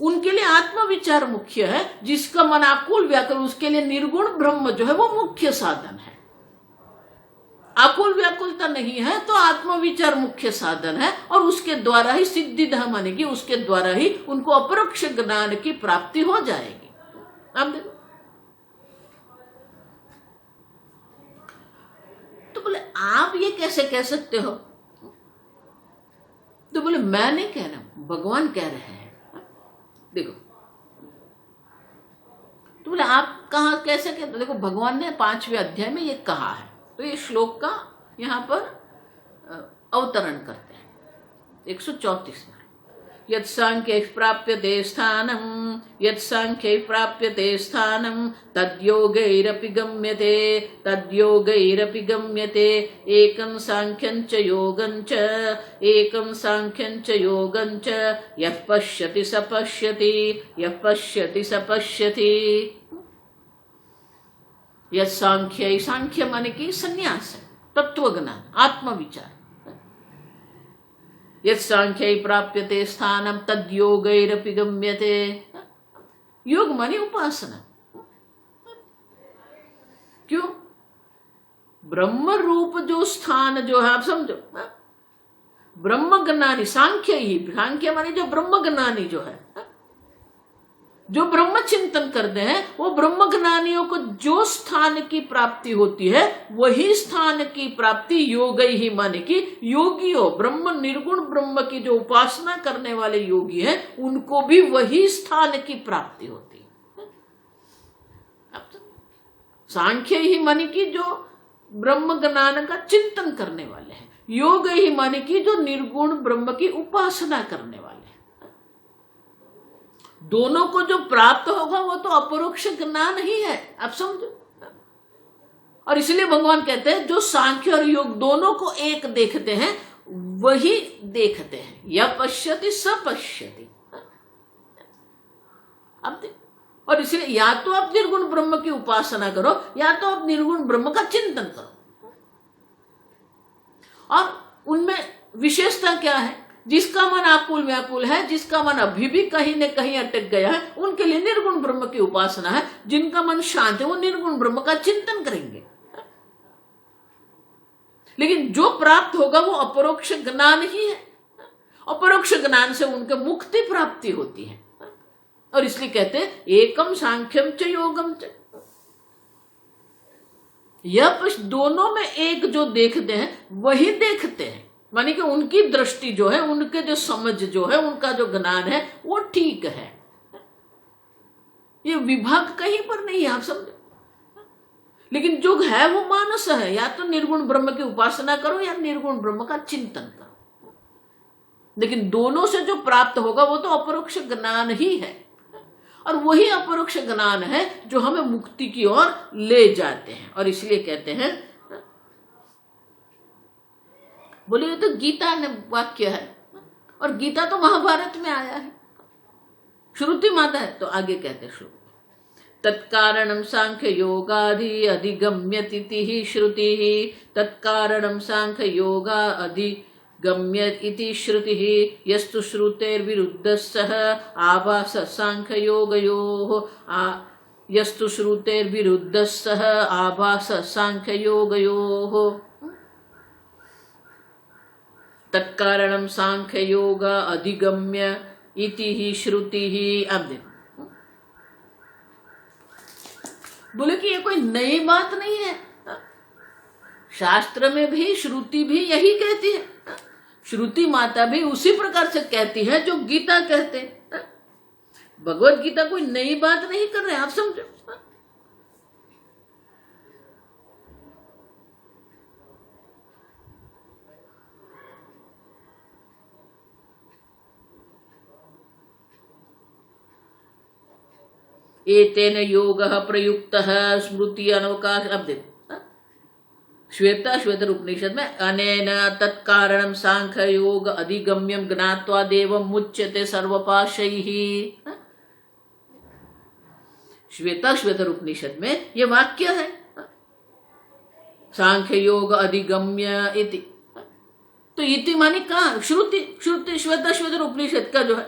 उनके लिए आत्म विचार मुख्य है, जिसका मन आकुल व्याकुल, उसके लिए निर्गुण ब्रह्म जो है वो मुख्य साधन है। आकुल व्याकुलता नहीं है तो आत्म विचार मुख्य साधन है, और उसके द्वारा ही सिद्धिदः मानेगी, उसके द्वारा ही उनको अपरोक्ष ज्ञान की प्राप्ति हो जाएगी। आप देखो, तो बोले आप ये कैसे कह सकते हो? तो बोले मैं नहीं कह रहा हूं, भगवान कह रहे हैं। देखो, तो बोले आप कहा कैसे कहते? देखो, भगवान ने 5वें अध्याय में ये कहा है, तो ये श्लोक का यहां पर अवतरण करते हैं 134 में। यत्सांख्यै प्राप्यते स्थानं, यत्सांख्यै प्राप्यते स्थानं तद्योगैरपि गम्यते, तद्योगैरपि गम्यते। एकं सांख्यं च योगं च, एकं सांख्यं च योगं च, यः पश्यति स पश्यति, यः पश्यति स पश्यति। यत्सांख्यै, सांख्य माने कि संन्यास, तत्वज्ञान, आत्मविचार। यत्सांख्यै प्राप्यते स्थानं तद्योगैरपि गम्यते। योग माने उपासना। क्यों? ब्रह्म रूप जो स्थान जो है, आप समझो, ब्रह्म ज्ञानी सांख्य ही, सांख्य मानी जो ब्रह्म ज्ञानी जो है, जो ब्रह्म चिंतन करते हैं, वो ब्रह्म ज्ञानियों को जो स्थान की प्राप्ति होती है वही स्थान की प्राप्ति योग ही माने कि योगियों, ब्रह्म निर्गुण ब्रह्म की जो उपासना करने वाले योगी हैं उनको भी वही स्थान की प्राप्ति होती है। सांख्य ही माने कि जो ब्रह्म ज्ञान का चिंतन करने वाले हैं, योग ही माने कि जो निर्गुण ब्रह्म की उपासना करने वाले हैं। दोनों को जो प्राप्त होगा वो तो अपरोक्ष ज्ञान ही है, आप समझो। और इसलिए भगवान कहते हैं जो सांख्य और योग दोनों को एक देखते हैं वही देखते हैं, यह पश्यति स पश्यति। अब और इसलिए या तो आप निर्गुण ब्रह्म की उपासना करो या तो आप निर्गुण ब्रह्म का चिंतन करो। और उनमें विशेषता क्या है? जिसका मन आकुल व्याकुल है, जिसका मन अभी भी कहीं न कहीं अटक गया है, उनके लिए निर्गुण ब्रह्म की उपासना है। जिनका मन शांत है वो निर्गुण ब्रह्म का चिंतन करेंगे। लेकिन जो प्राप्त होगा वो अपरोक्ष ज्ञान ही है। अपरोक्ष ज्ञान से उनके मुक्ति प्राप्ति होती है। और इसलिए कहते हैं एकम सांख्यम च योगम च, यह दोनों में एक जो देखते हैं वही देखते हैं, मानी कि उनकी दृष्टि जो है, उनके जो समझ जो है, उनका जो ज्ञान है वो ठीक है। ये विभाग कहीं पर नहीं है, आप समझो। लेकिन जो है वो मानस है, या तो निर्गुण ब्रह्म की उपासना करो या निर्गुण ब्रह्म का चिंतन करो। लेकिन दोनों से जो प्राप्त होगा वो तो अपरोक्ष ज्ञान ही है। और वही अपरोक्ष ज्ञान है जो हमें मुक्ति की ओर ले जाते हैं। और इसलिए कहते हैं, बोले ये तो गीता ने वाक्य है, और गीता तो महाभारत में आया है, श्रुति माता है। तो आगे कहते श्रुति तत्कारणम सांख्य योगादि अधिगम्यति ही श्रुति, तत्कारणम सांख्य योगा अधिगम्य इति श्रुति, यस्तु श्रुतेर्विरुद्धः आभास सांख्य योगयोः, यस्तु श्रुतेर्विरुद्धः आभास सांख्य योगयोः, तत्कारणम सांख्य योग अधिगम्य इति ही श्रुति ही। अब देखो, बोले कि ये कोई नई बात नहीं है, शास्त्र में भी श्रुति भी यही कहती है। श्रुति माता भी उसी प्रकार से कहती है जो गीता कहते हैं। भगवत गीता कोई नई बात नहीं कर रहे, आप समझो। एतेन योगः प्रयुक्तः स्मृति अनवकाश। अब देखो श्वेतर उपनिषद में अनेन तत्कारणम सांख्य योग अधिगम्यम ज्ञात्वा देवं मुच्यते सर्वपाशैः। श्वेतर उपनिषद में ये वाक्य है, सांख्य योग अधिगम्य इति। तो इति माने कहा? श्रुति श्वेतर उपनिषद का जो है।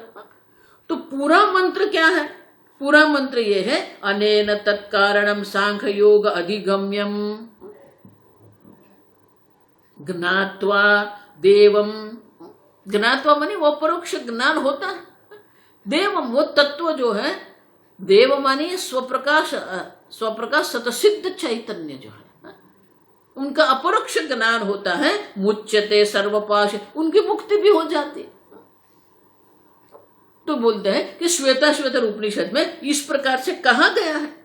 तो पूरा मंत्र क्या है? पूरा मंत्र ये है अनेन तत्कारणम सांख्य योग अधिगम्यम ज्ञात्वा देवम। ज्ञात्वा माने वो परोक्ष ज्ञान होता है। देवम वो तत्व जो है, देव माने स्वप्रकाश सतसिद्ध चैतन्य जो है, उनका अपरोक्ष ज्ञान होता है। मुच्यते सर्वपाश, उनकी मुक्ति भी हो जाती है। तो बोलते हैं कि श्वेतर उपनिषद में इस प्रकार से कहा गया है,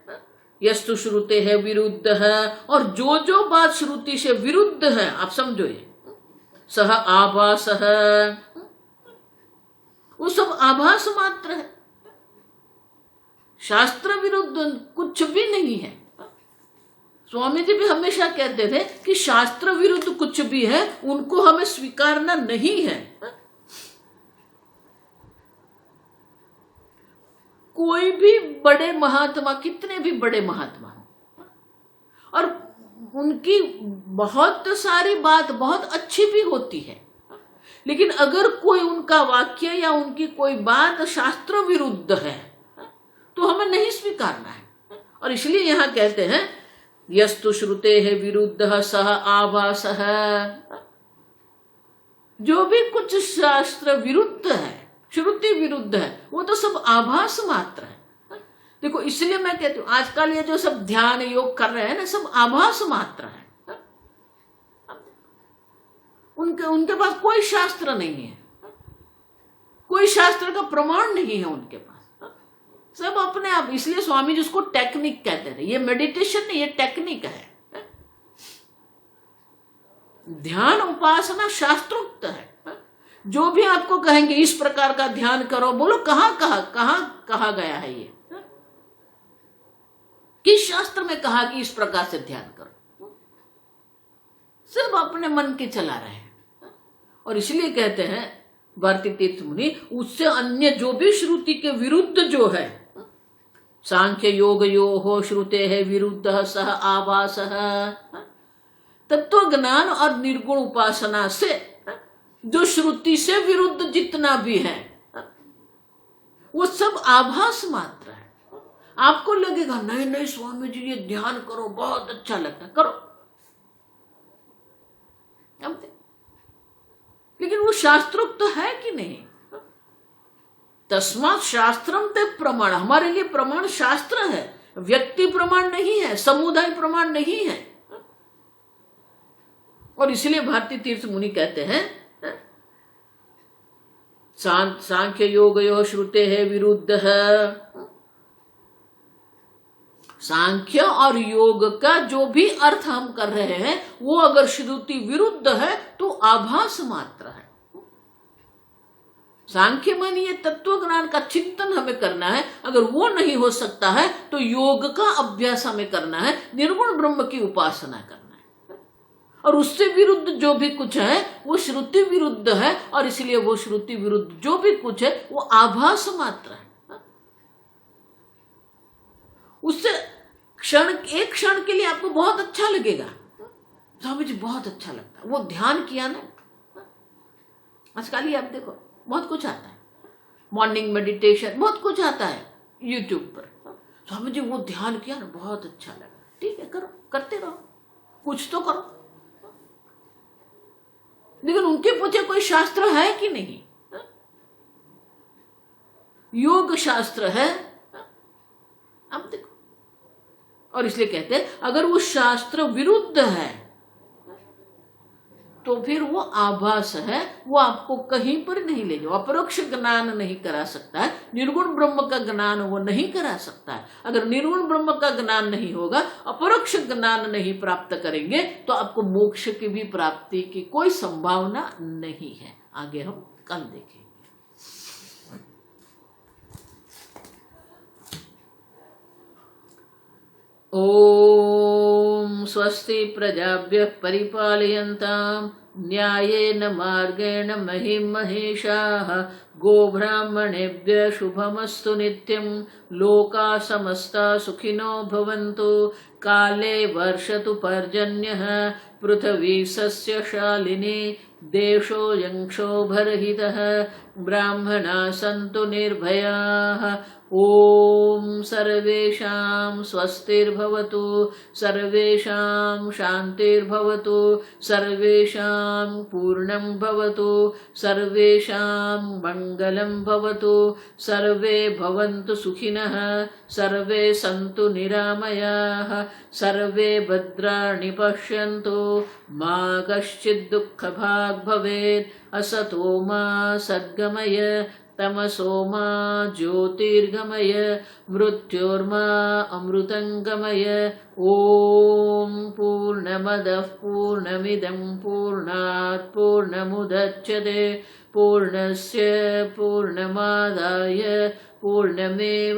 यस्तु श्रुते है विरुद्ध है। और जो जो बात श्रुति से विरुद्ध है, आप समझो, ये सह आभास है, वो सब आभास मात्र है, शास्त्र विरुद्ध कुछ भी नहीं है। स्वामी जी भी हमेशा कहते थे कि शास्त्र विरुद्ध कुछ भी है उनको हमें स्वीकारना नहीं है। कोई भी बड़े महात्मा, कितने भी बड़े महात्मा हो, और उनकी बहुत सारी बात बहुत अच्छी भी होती है, लेकिन अगर कोई उनका वाक्य या उनकी कोई बात शास्त्र विरुद्ध है तो हमें नहीं स्वीकारना है। और इसलिए यहां कहते हैं यस्तु श्रुतेः विरुद्धः सः आभासः। जो भी कुछ शास्त्र विरुद्ध है, श्रुति विरुद्ध है, वो तो सब आभास मात्र है। देखो इसलिए मैं कहती हूँ आजकल ये जो सब ध्यान योग कर रहे हैं ना, सब आभास मात्र है। उनके पास कोई शास्त्र नहीं है, कोई शास्त्र का प्रमाण नहीं है उनके पास, सब अपने आप। इसलिए स्वामी जी उसको टेक्निक कहते हैं। ये मेडिटेशन नहीं, ये टेक्निक है। ध्यान उपासना शास्त्रोक्त है। जो भी आपको कहेंगे इस प्रकार का ध्यान करो, बोलो कहाँ कहा गया है ये? किस शास्त्र में कहा कि इस प्रकार से ध्यान करो? सब अपने मन के चला रहे हैं। और इसलिए कहते हैं भारती तीर्थ मुनि, उससे अन्य जो भी श्रुति के विरुद्ध जो है, सांख्य योग यो श्रुते है विरुद्ध सह आभास, तत्व ज्ञान और निर्गुण उपासना से जो श्रुति से विरुद्ध जितना भी है वो सब आभास मात्र है। आपको लगेगा नहीं नहीं स्वामी जी ये ध्यान करो, बहुत अच्छा लगता है, करो, लेकिन वो शास्त्रोक्त तो है कि नहीं? तस्मात् शास्त्रम ते प्रमाण। हमारे लिए प्रमाण शास्त्र है, व्यक्ति प्रमाण नहीं है, समुदाय प्रमाण नहीं है। और इसलिए भारती तीर्थ मुनि कहते हैं सांख्य योग यो श्रुते है विरुद्ध है। सांख्य और योग का जो भी अर्थ हम कर रहे हैं वो अगर श्रुति विरुद्ध है तो आभास मात्र है। सांख्य मानिए तत्व ज्ञान का चिंतन हमें करना है, अगर वो नहीं हो सकता है तो योग का अभ्यास हमें करना है, निर्गुण ब्रह्म की उपासना करना है। और उससे विरुद्ध जो भी कुछ है वो श्रुति विरुद्ध है, और इसलिए वो श्रुति विरुद्ध जो भी कुछ है वो आभास मात्र है। उससे एक क्षण के लिए आपको बहुत अच्छा लगेगा, स्वामी जी बहुत अच्छा लगता है, वो ध्यान किया ना। आजकल ही आप देखो बहुत कुछ आता है, मॉर्निंग मेडिटेशन बहुत कुछ आता है यूट्यूब पर। स्वामी जी वो ध्यान किया ना, बहुत अच्छा लगा, ठीक है करो, करते रहो, कुछ तो करो। लेकिन उनके पीछे कोई शास्त्र है कि नहीं? योग शास्त्र है, अब देखो। और इसलिए कहते हैं अगर वो शास्त्र विरुद्ध है तो फिर वो आभास है, वो आपको कहीं पर नहीं ले जाओ, अपरोक्ष ज्ञान नहीं करा सकता है, निर्गुण ब्रह्म का ज्ञान वो नहीं करा सकता है। अगर निर्गुण ब्रह्म का ज्ञान नहीं होगा, अपरोक्ष ज्ञान नहीं प्राप्त करेंगे तो आपको मोक्ष की भी प्राप्ति की कोई संभावना नहीं है। आगे हम कल देखेंगे। ओम स्वस्ति प्रजाभ्यः परिपालयन्तां न्यायेन मार्गेण महिं महिषाः। गोब्राह्मणेभ्यः शुभमस्तु नित्यं। लोकाः समस्ताः सुखिनो भवन्तु। काले वर्षतु पर्जन्यः। पृथिवी सस्यशालिनी। देशोऽयं क्षोभरहितः। ब्राह्मणाः सन्तु निर्भयाः। ओम सर्वेषां स्वस्तिर्भवतु, सर्वेषां शान्तिर्भवतु, सर्वेषां पूर्णं भवतु, सर्वेषां मङ्गलं भवतु, सर्वे भवन्तु सुखिनः, सर्वे सन्तु निरामयाः, सर्वे भद्राणि पश्यन्तु, मा कश्चित् दुःखभाग् भवेत्। असतो मा सद्गमय, तमसो मा ज्योतिर्गमय, मृत्योर्मा अमृतंगमय। ओम पूर्णमदः पूर्णमिदं पूर्णात् पूर्णमुदच्यते पूर्णस्य पूर्णमादाय पूर्णमेवावशिष्यते।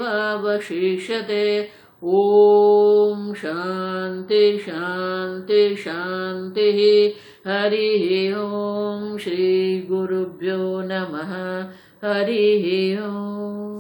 ओम शांति शांति शांति। हरि ओम। श्री गुरुभ्यो नमः। हरि ओम।